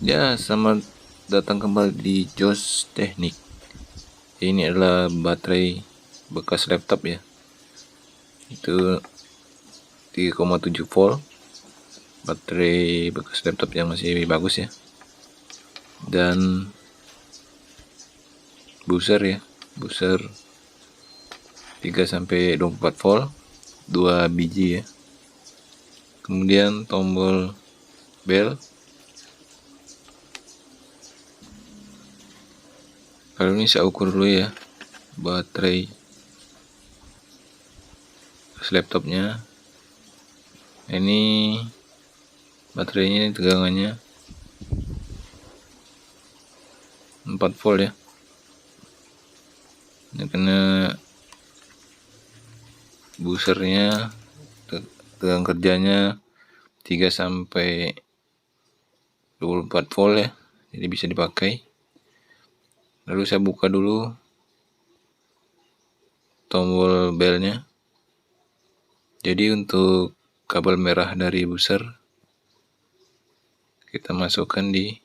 Ya, selamat datang kembali di Jos Teknik. Ini adalah baterai bekas laptop ya. Itu 3,7 volt. Baterai bekas laptop yang masih bagus ya. Dan booster ya. Booster 3-24 volt, 2 biji ya. Kemudian tombol bel. Kalau ini saya ukur dulu ya baterai laptopnya. Ini baterainya tegangannya 4 volt ya. Ini karena boosternya tegangan kerjanya 3-24 volt ya, jadi bisa dipakai. Lalu saya buka dulu tombol belnya. Jadi untuk kabel merah dari booster kita masukkan di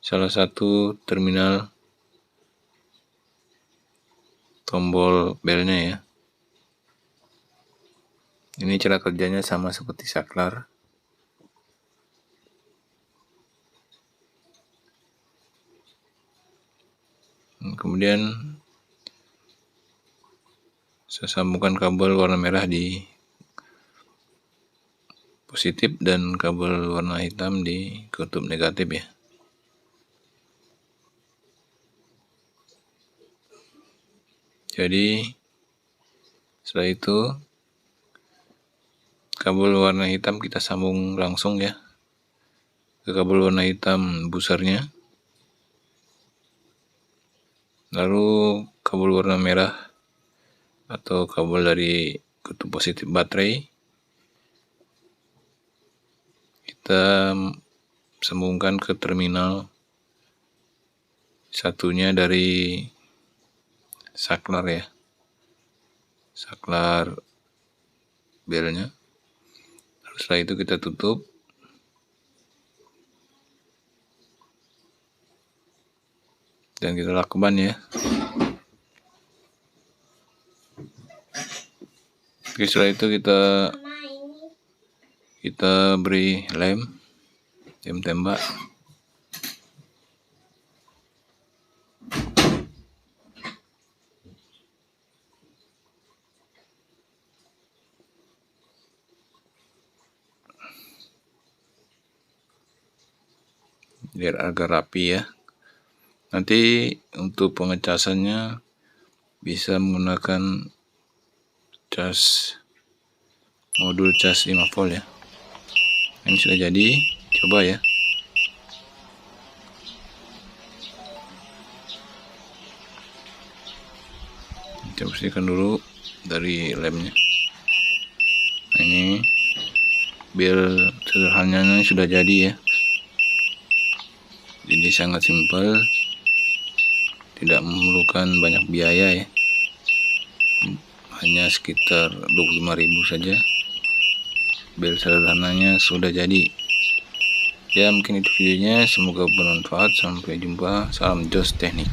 salah satu terminal tombol belnya ya. Ini cara kerjanya sama seperti saklar. Kemudian saya sambungkan kabel warna merah di positif dan kabel warna hitam di kutub negatif ya. Jadi setelah itu kabel warna hitam kita sambung langsung ya ke kabel warna hitam boosternya. Lalu kabel warna merah atau kabel dari kutub positif baterai kita sambungkan ke terminal satunya dari saklar ya, saklar belnya. Lalu setelah itu kita tutup dan kita lakban ya. Oke, setelah itu kita beri lem tembak. Biar agak rapi ya. Nanti untuk pengecasannya bisa menggunakan modul cas 5 volt ya. Ini sudah jadi, coba ya. Kita bersihkan dulu dari lemnya. Nah, ini biar sederhananya sudah jadi ya. Jadi sangat simpel, tidak memerlukan banyak biaya ya, hanya sekitar 25.000 saja. Bel sederhananya sudah jadi ya. Mungkin itu videonya, semoga bermanfaat. Sampai jumpa, salam Jos Teknik.